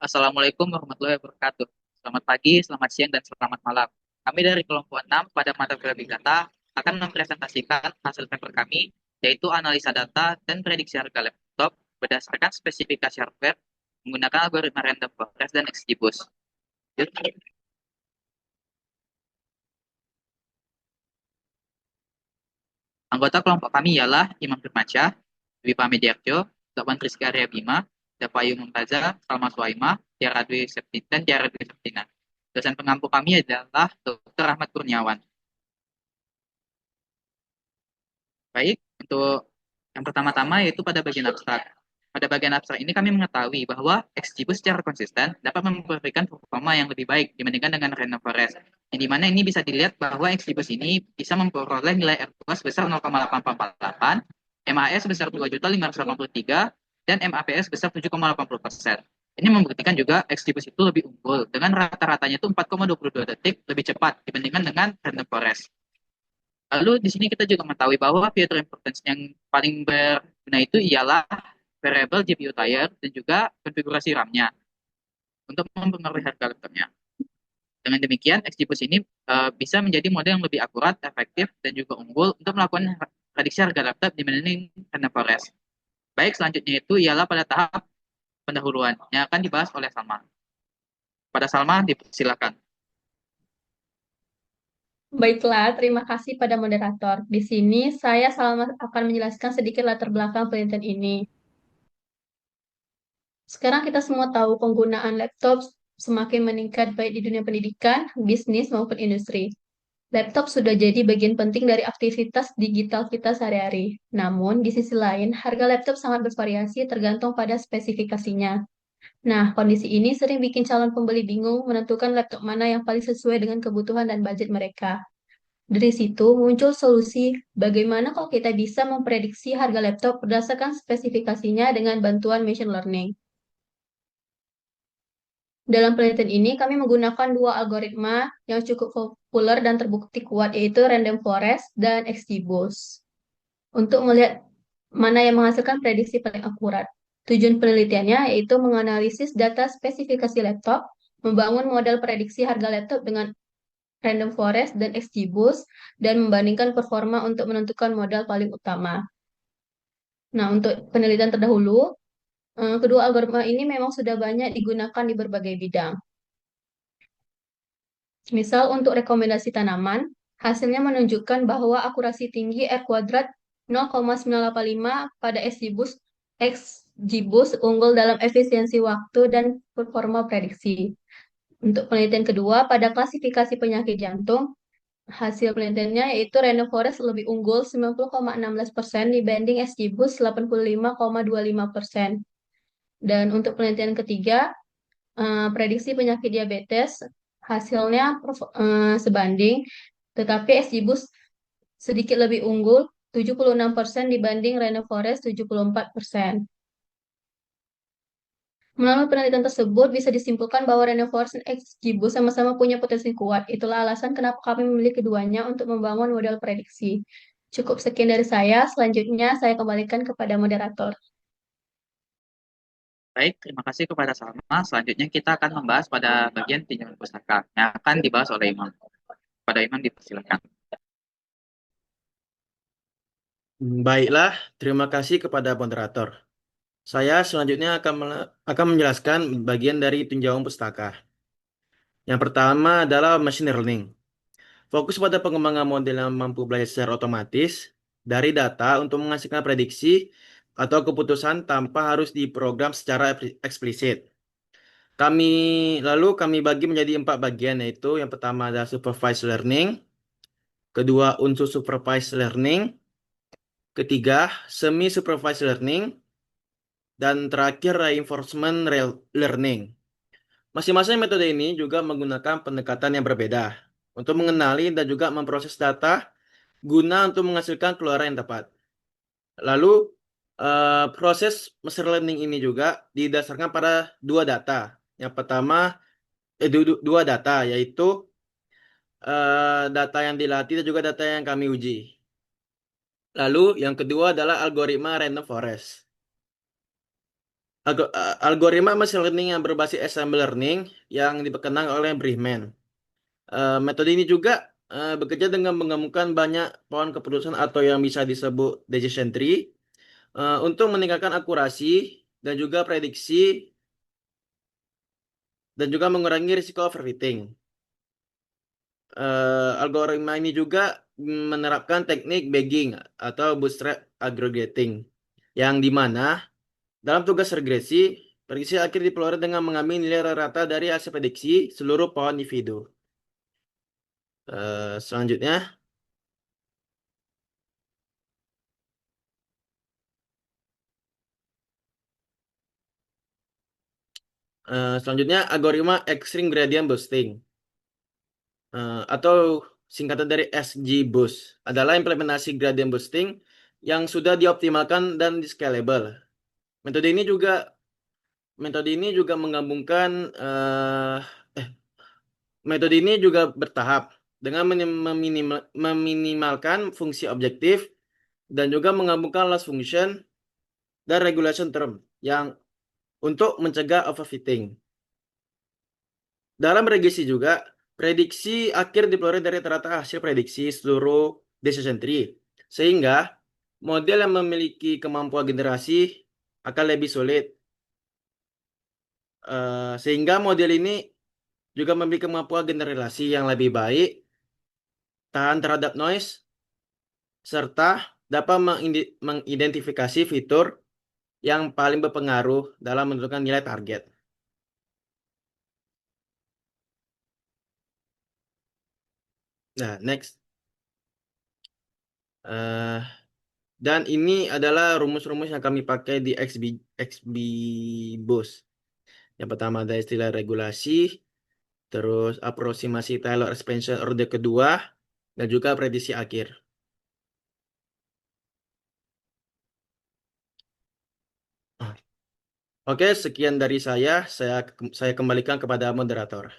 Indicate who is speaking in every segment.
Speaker 1: Assalamualaikum warahmatullahi wabarakatuh. Selamat pagi, selamat siang, dan selamat malam. Kami dari kelompok 6 pada mata kuliah Big Data akan mempresentasikan hasil paper kami, yaitu analisa data dan prediksi harga laptop berdasarkan spesifikasi hardware menggunakan algoritma random forest dan XGBoost. Anggota kelompok kami ialah Imam Firmansyah, Dwi Pamediarjo, Dr. Rizky Arya Bima, Dapayu Mumtaza, Salma Suhaima, Tiara Dwi Septin, dan Tiara Dwi Septina. Dosen pengampu kami adalah Dr. Ahmad Kurniawan. Baik, untuk yang pertama-tama yaitu pada bagian abstrak. Pada bagian abstrak ini kami mengetahui bahwa XGBoost secara konsisten dapat memberikan performa yang lebih baik dibandingkan dengan random forest. Yang dimana ini bisa dilihat bahwa XGBoost ini bisa memperoleh nilai R2 sebesar 0,848, MAS sebesar 2.583, dan MAPS sebesar 7,80%. Ini membuktikan juga XGBoost itu lebih unggul dengan rata-ratanya itu 4,22 detik lebih cepat dibandingkan dengan random forest. Lalu di sini kita juga mengetahui bahwa fitur importance yang paling berguna itu ialah variable GPU tier dan juga konfigurasi RAM-nya untuk mempengaruhi harga laptopnya. Dengan demikian, XGBoost ini bisa menjadi model yang lebih akurat, efektif, dan juga unggul untuk melakukan prediksi harga laptop dibanding Random Forest. Baik, selanjutnya itu ialah pada tahap pendahuluan yang akan dibahas oleh Salma. Pada Salma, dipersilakan.
Speaker 2: Baiklah, terima kasih pada moderator. Di sini saya Salma akan menjelaskan sedikit latar belakang penelitian ini. Sekarang kita semua tahu penggunaan laptop semakin meningkat baik di dunia pendidikan, bisnis, maupun industri. Laptop sudah jadi bagian penting dari aktivitas digital kita sehari-hari. Namun, di sisi lain, harga laptop sangat bervariasi tergantung pada spesifikasinya. Nah, kondisi ini sering bikin calon pembeli bingung menentukan laptop mana yang paling sesuai dengan kebutuhan dan budget mereka. Dari situ muncul solusi bagaimana kalau kita bisa memprediksi harga laptop berdasarkan spesifikasinya dengan bantuan machine learning. Dalam penelitian ini, kami menggunakan dua algoritma yang cukup populer dan terbukti kuat, yaitu Random Forest dan XGBoost, untuk melihat mana yang menghasilkan prediksi paling akurat. Tujuan penelitiannya yaitu menganalisis data spesifikasi laptop, membangun model prediksi harga laptop dengan Random Forest dan XGBoost, dan membandingkan performa untuk menentukan modal paling utama. Nah, untuk penelitian terdahulu, kedua algoritma ini memang sudah banyak digunakan di berbagai bidang. Misal untuk rekomendasi tanaman, hasilnya menunjukkan bahwa akurasi tinggi R kuadrat 0,985 pada XGBoost unggul dalam efisiensi waktu dan performa prediksi. Untuk penelitian kedua, pada klasifikasi penyakit jantung, hasil penelitiannya yaitu Random Forest lebih unggul 90,16% dibanding XGBoost 85,25%. Dan untuk penelitian ketiga, prediksi penyakit diabetes, hasilnya sebanding, tetapi XGBoost sedikit lebih unggul 76% dibanding Random Forest 74%. Melalui penelitian tersebut bisa disimpulkan bahwa Random Forest dan XGBoost sama-sama punya potensi kuat. Itulah alasan kenapa kami memilih keduanya untuk membangun model prediksi. Cukup sekian dari saya. Selanjutnya saya kembalikan kepada moderator.
Speaker 1: Baik, terima kasih kepada Salma. Selanjutnya kita akan membahas pada bagian pinjaman pustaka yang akan dibahas oleh Imam. Pada Imam dipersilakan.
Speaker 3: Baiklah, terima kasih kepada moderator. Saya selanjutnya akan menjelaskan bagian dari tinjauan pustaka. Yang pertama adalah machine learning. Fokus pada pengembangan model yang mampu belajar secara otomatis dari data untuk menghasilkan prediksi atau keputusan tanpa harus diprogram secara eksplisit. Kami kami bagi menjadi 4 bagian, yaitu yang pertama adalah supervised learning, kedua unsur supervised learning, ketiga semi supervised learning, dan terakhir reinforcement learning. Masing-masing metode ini juga menggunakan pendekatan yang berbeda untuk mengenali dan juga memproses data guna untuk menghasilkan keluaran yang tepat. Lalu, proses machine learning ini juga didasarkan pada dua data. Yang pertama, dua data, yaitu data yang dilatih dan juga data yang kami uji. Lalu, yang kedua adalah algoritma random forest. Algoritma machine learning yang berbasis assembly learning yang diperkenalkan oleh Bridgman. Metode ini juga bekerja dengan menggabungkan banyak pohon keputusan atau yang bisa disebut decision tree untuk meningkatkan akurasi dan juga prediksi dan juga mengurangi risiko overfitting. Algoritma ini juga menerapkan teknik bagging atau bootstrap aggregating yang dimana dalam tugas regresi, prediksi akhir diperoleh dengan mengambil nilai rata dari hasil prediksi seluruh pohon individu. Selanjutnya, algoritma extreme gradient boosting atau singkatan dari XGBoost adalah implementasi gradient boosting yang sudah dioptimalkan dan scalable. Metode ini juga menggabungkan metode ini juga bertahap dengan meminimalkan fungsi objektif dan juga menggabungkan loss function dan regulation term yang untuk mencegah overfitting. Dalam regresi juga, prediksi akhir diperoleh dari rata-rata hasil prediksi seluruh decision tree, sehingga model yang memiliki kemampuan generasi akan lebih sulit. Sehingga model ini juga memiliki kemampuan generasi yang lebih baik, tahan terhadap noise, serta dapat mengidentifikasi fitur yang paling berpengaruh dalam menentukan nilai target. Nah, next. Dan ini adalah rumus-rumus yang kami pakai di XBoost. Yang pertama ada istilah regulasi, terus aproksimasi Taylor expansion orde kedua, dan juga prediksi akhir. Oke, sekian dari saya. Saya kembalikan kepada moderator.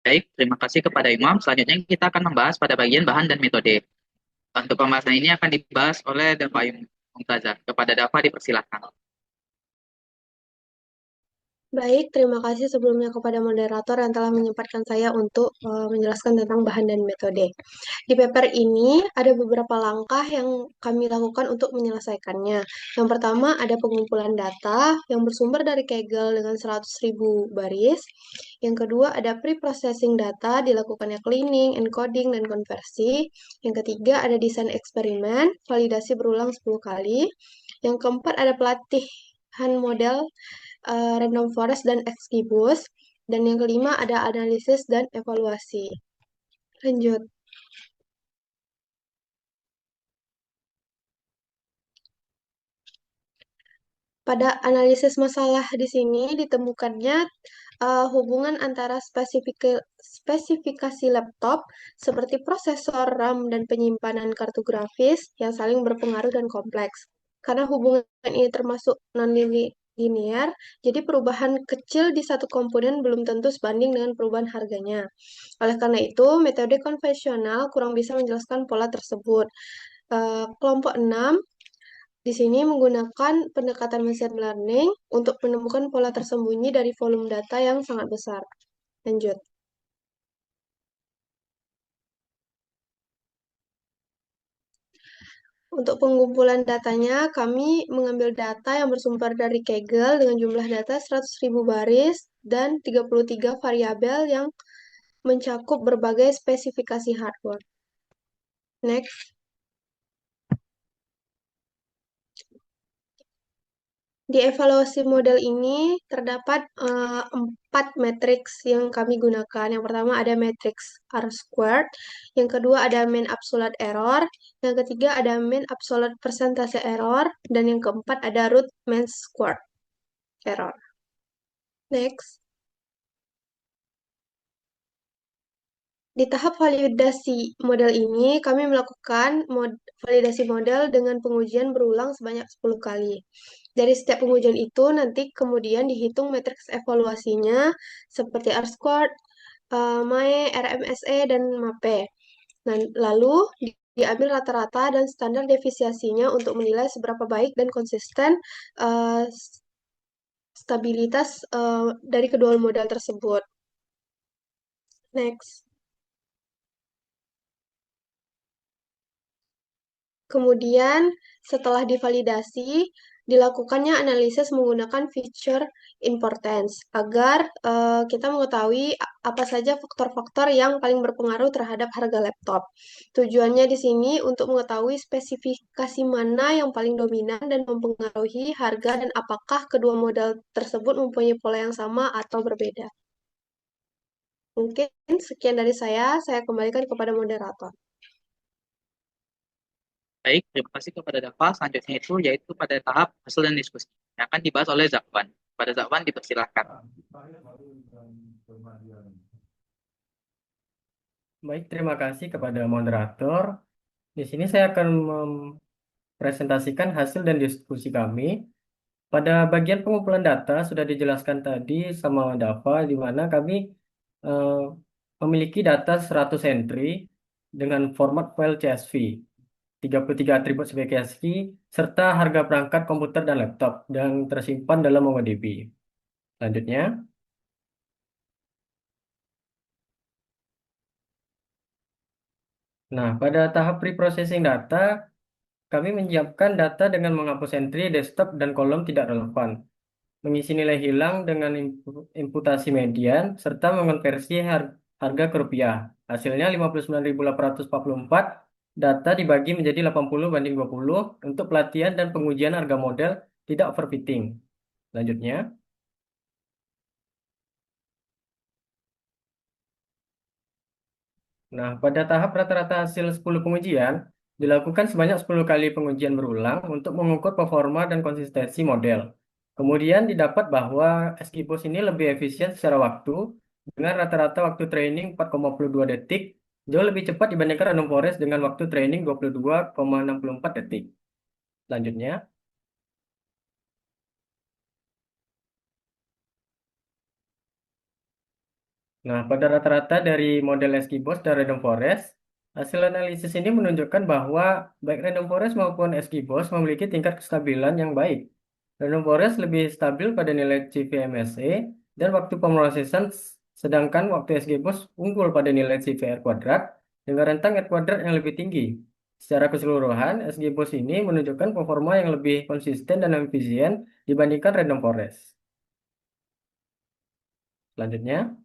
Speaker 1: Baik, terima kasih kepada Imam. Selanjutnya kita akan membahas pada bagian bahan dan metode. Untuk pembahasan ini akan dibahas oleh Dava Mumtazah. Kepada Dava dipersilakan.
Speaker 4: Baik, terima kasih sebelumnya kepada moderator yang telah menyempatkan saya untuk menjelaskan tentang bahan dan metode. Di paper ini ada beberapa langkah yang kami lakukan untuk menyelesaikannya. Yang pertama ada pengumpulan data yang bersumber dari Kaggle dengan 100.000 baris. Yang kedua ada pre-processing data, dilakukannya cleaning, encoding, dan konversi. Yang ketiga ada desain eksperimen, validasi berulang 10 kali. Yang keempat ada pelatihan model random forest dan XGBoost. Dan yang kelima ada analisis dan evaluasi. Lanjut. Pada analisis masalah di sini ditemukannya hubungan antara spesifikasi laptop seperti prosesor, RAM, dan penyimpanan kartu grafis yang saling berpengaruh dan kompleks. Karena hubungan ini termasuk non-linear, jadi perubahan kecil di satu komponen belum tentu sebanding dengan perubahan harganya. Oleh karena itu, metode konvensional kurang bisa menjelaskan pola tersebut. Kelompok 6 di sini menggunakan pendekatan machine learning untuk menemukan pola tersembunyi dari volume data yang sangat besar. Lanjut. Untuk pengumpulan datanya, kami mengambil data yang bersumber dari Kaggle dengan jumlah data 100.000 baris dan 33 variabel yang mencakup berbagai spesifikasi hardware. Next. Di evaluasi model ini terdapat 4 matriks yang kami gunakan. Yang pertama ada matriks R-squared, yang kedua ada mean absolute error, yang ketiga ada mean absolute persentase error, dan yang keempat ada root mean squared error. Next. Di tahap validasi model ini, kami melakukan validasi model dengan pengujian berulang sebanyak 10 kali. Dari setiap pengujian itu, nanti kemudian dihitung matriks evaluasinya seperti R-squared, MAE, RMSE, dan MAPE. Lalu diambil rata-rata dan standar defisiasinya untuk menilai seberapa baik dan konsisten eh, stabilitas dari kedua model tersebut. Next. Kemudian, setelah divalidasi, dilakukannya analisis menggunakan feature importance agar kita mengetahui apa saja faktor-faktor yang paling berpengaruh terhadap harga laptop. Tujuannya di sini untuk mengetahui spesifikasi mana yang paling dominan dan mempengaruhi harga dan apakah kedua model tersebut mempunyai pola yang sama atau berbeda. Mungkin sekian dari saya kembalikan kepada moderator.
Speaker 1: Baik, terima kasih kepada Dava. Selanjutnya itu yaitu pada tahap hasil dan diskusi yang akan dibahas oleh Zakwan. Pada Zakwan dipersilahkan.
Speaker 5: Baik, terima kasih kepada moderator. Di sini saya akan mempresentasikan hasil dan diskusi kami. Pada bagian pengumpulan data sudah dijelaskan tadi sama Dava, di mana kami eh, memiliki data 100 entry dengan format file CSV, 33 atribut sebagai CSV, serta harga perangkat komputer dan laptop yang tersimpan dalam MongoDB. Selanjutnya, nah pada tahap pre-processing data, kami menyiapkan data dengan menghapus entry, desktop, dan kolom tidak relevan, mengisi nilai hilang dengan imputasi median, serta mengonversi harga ke rupiah. Hasilnya 59.844, data dibagi menjadi 80/20 untuk pelatihan dan pengujian harga model tidak overfitting. Selanjutnya, nah pada tahap rata-rata hasil 10 pengujian, dilakukan sebanyak 10 kali pengujian berulang untuk mengukur performa dan konsistensi model. Kemudian didapat bahwa SGBoss ini lebih efisien secara waktu dengan rata-rata waktu training 4,2 detik, jauh lebih cepat dibandingkan Random Forest dengan waktu training 22,64 detik. Selanjutnya, nah pada rata-rata dari model SGBoss dan Random Forest, hasil analisis ini menunjukkan bahwa baik Random Forest maupun SGBoss memiliki tingkat kestabilan yang baik. Random Forest lebih stabil pada nilai CVMSE dan waktu pemrosesan, sedangkan waktu SGBoss unggul pada nilai CVR kuadrat dengan rentang R kuadrat yang lebih tinggi. Secara keseluruhan, SGBoss ini menunjukkan performa yang lebih konsisten dan efisien dibandingkan Random Forest. Selanjutnya,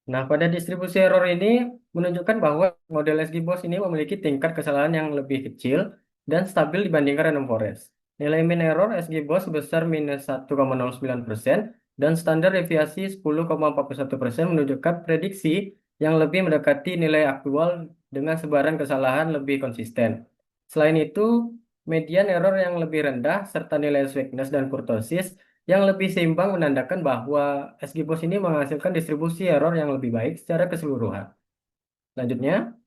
Speaker 5: nah pada distribusi error ini menunjukkan bahwa model SGBoss ini memiliki tingkat kesalahan yang lebih kecil dan stabil dibandingkan Random Forest. Nilai mean error SGBoss sebesar minus 1,09% dan standar deviasi 10,41% menunjukkan prediksi yang lebih mendekati nilai aktual dengan sebaran kesalahan lebih konsisten. Selain itu, median error yang lebih rendah serta nilai sweetness dan kurtosis yang lebih seimbang menandakan bahwa SGBoss ini menghasilkan distribusi error yang lebih baik secara keseluruhan. Selanjutnya,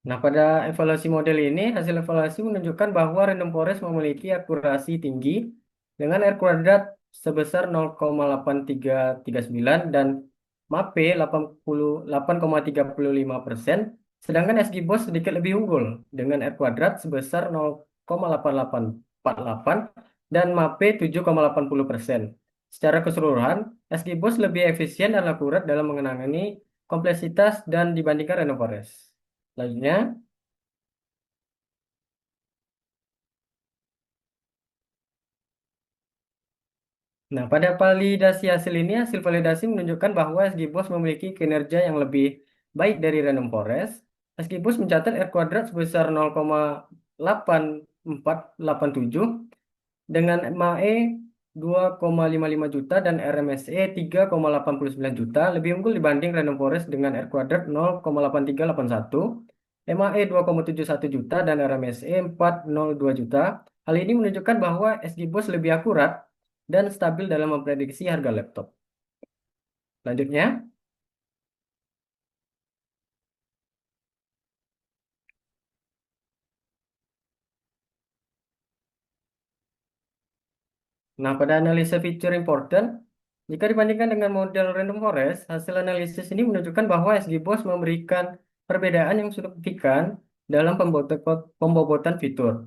Speaker 5: nah pada evaluasi model ini, hasil evaluasi menunjukkan bahwa Random Forest memiliki akurasi tinggi dengan R kuadrat sebesar 0,8339 dan MAPE 88,35%, sedangkan SGBoss sedikit lebih unggul dengan R kuadrat sebesar 0,8848 dan MAPE 7,80%. Secara keseluruhan, SGBoss lebih efisien dan akurat dalam mengenangani kompleksitas dan dibandingkan Random Forest. Selanjutnya, nah pada validasi hasil ini, hasil validasi menunjukkan bahwa SGBoss memiliki kinerja yang lebih baik dari Random Forest. SGBoss mencatat R kuadrat sebesar 0,8487 dengan MAE 2,55 juta dan RMSE 3,89 juta, lebih unggul dibanding Random Forest dengan R kuadrat 0,8381, MAE 2,71 juta dan RMSE 4,02 juta. Hal ini menunjukkan bahwa SGBoss lebih akurat dan stabil dalam memprediksi harga laptop. Selanjutnya, nah pada analisa feature important, Jika dibandingkan dengan model random forest, hasil analisis ini menunjukkan bahwa XGBoost memberikan perbedaan yang signifikan dalam pembobotan fitur.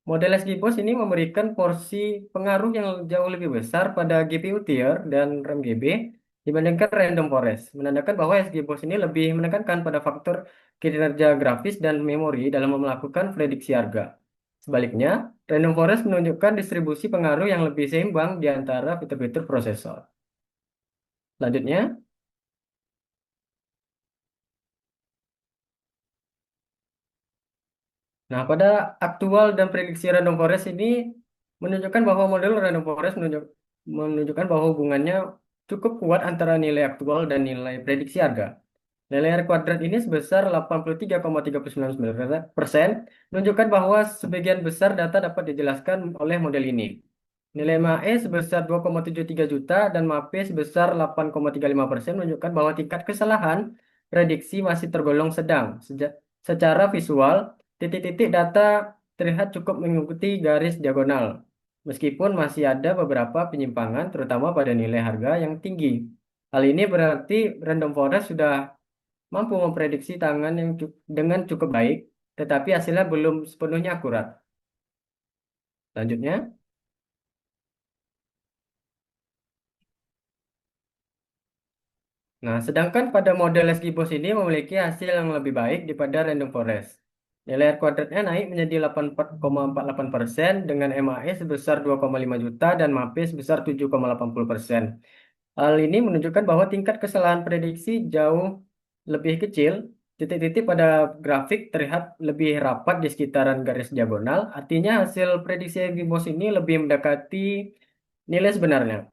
Speaker 5: Model XGBoost ini memberikan porsi pengaruh yang jauh lebih besar pada GPU tier dan RAM GB dibandingkan random forest, menandakan bahwa XGBoost ini lebih menekankan pada faktor kinerja grafis dan memori dalam melakukan prediksi harga. Sebaliknya, random forest menunjukkan distribusi pengaruh yang lebih seimbang di antara fitur-fitur prosesor. Selanjutnya, nah pada aktual dan prediksi random forest ini menunjukkan bahwa model random forest menunjukkan bahwa hubungannya cukup kuat antara nilai aktual dan nilai prediksi harga. Nilai R kuadrat ini sebesar 83,399%, menunjukkan bahwa sebagian besar data dapat dijelaskan oleh model ini. Nilai MAE sebesar 2,73 juta dan MAP sebesar 8,35% menunjukkan bahwa tingkat kesalahan prediksi masih tergolong sedang. Secara visual, titik-titik data terlihat cukup mengikuti garis diagonal, meskipun masih ada beberapa penyimpangan, terutama pada nilai harga yang tinggi. Hal ini berarti random forest sudah mampu memprediksi tangan yang dengan cukup baik, tetapi hasilnya belum sepenuhnya akurat. Selanjutnya, nah, sedangkan pada model Lesgibos ini memiliki hasil yang lebih baik daripada random forest. Nilai R kuadratnya naik menjadi 84,48% dengan MAE sebesar 2,5 juta dan MAP sebesar 7,80%. Hal ini menunjukkan bahwa tingkat kesalahan prediksi jauh lebih kecil. Titik-titik pada grafik terlihat lebih rapat di sekitaran garis diagonal. Artinya hasil prediksi Lesgibos ini lebih mendekati nilai sebenarnya.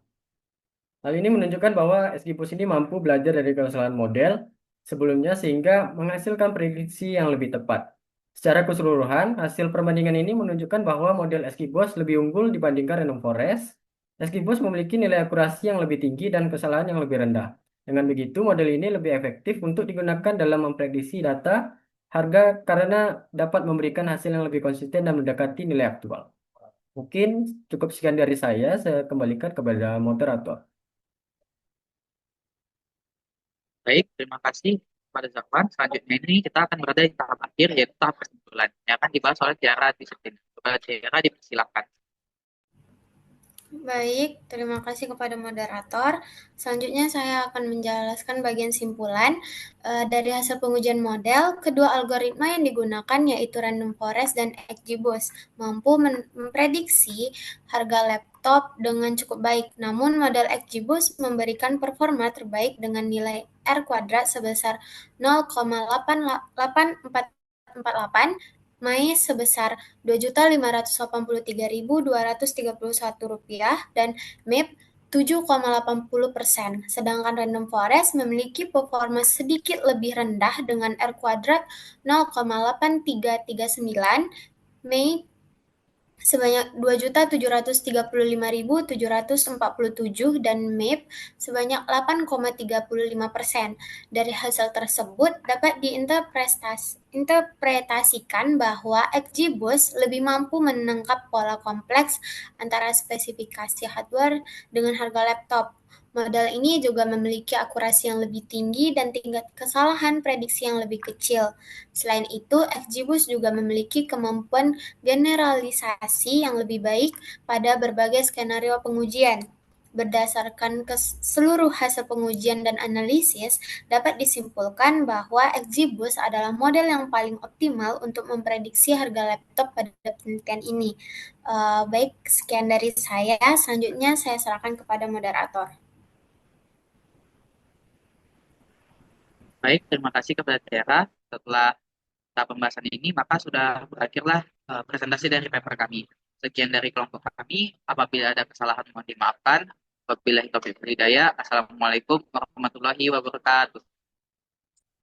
Speaker 5: Hal ini menunjukkan bahwa Eskipus ini mampu belajar dari kesalahan model sebelumnya sehingga menghasilkan prediksi yang lebih tepat. Secara keseluruhan, hasil perbandingan ini menunjukkan bahwa model Eskipus lebih unggul dibandingkan Random Forest. Eskipus memiliki nilai akurasi yang lebih tinggi dan kesalahan yang lebih rendah. Dengan begitu, model ini lebih efektif untuk digunakan dalam memprediksi data harga karena dapat memberikan hasil yang lebih konsisten dan mendekati nilai aktual. Mungkin cukup sekian dari saya kembalikan kepada moderator.
Speaker 1: Baik, terima kasih pada Zakwan. Selanjutnya ini kita akan berada di tahap akhir, yaitu tahap kesimpulan. Yang akan dibahas oleh Tiara Disiplin. Kepada Tiara dipersilakan.
Speaker 6: Baik, terima kasih kepada moderator. Selanjutnya saya akan menjelaskan bagian simpulan. Dari hasil pengujian model, kedua algoritma yang digunakan yaitu Random Forest dan XGBoost mampu memprediksi harga laptop dengan cukup baik. Namun model XGBoost memberikan performa terbaik dengan nilai R kuadrat sebesar 0,8848, MAE sebesar Rp2.583.231 dan MAP 7,80%. Sedangkan Random Forest memiliki performa sedikit lebih rendah dengan R kuadrat 0,8339, MAE sebanyak 2.735.747 dan MAP sebanyak 8,35%. Dari hasil tersebut dapat diinterpretasikan bahwa XGBoost lebih mampu menangkap pola kompleks antara spesifikasi hardware dengan harga laptop. Model ini juga memiliki akurasi yang lebih tinggi dan tingkat kesalahan prediksi yang lebih kecil. Selain itu, XGBoost juga memiliki kemampuan generalisasi yang lebih baik pada berbagai skenario pengujian. Berdasarkan seluruh hasil pengujian dan analisis, dapat disimpulkan bahwa XGBoost adalah model yang paling optimal untuk memprediksi harga laptop pada penelitian ini. Baik, sekian dari saya. Selanjutnya saya serahkan kepada moderator.
Speaker 1: Baik, terima kasih kepada Tiara. Setelah tahap pembahasan ini, maka sudah berakhirlah presentasi dari paper kami. Sekian dari kelompok kami. Apabila ada kesalahan mohon dimaafkan. Wabillahi taufiq wal hidayah. Assalamualaikum warahmatullahi wabarakatuh.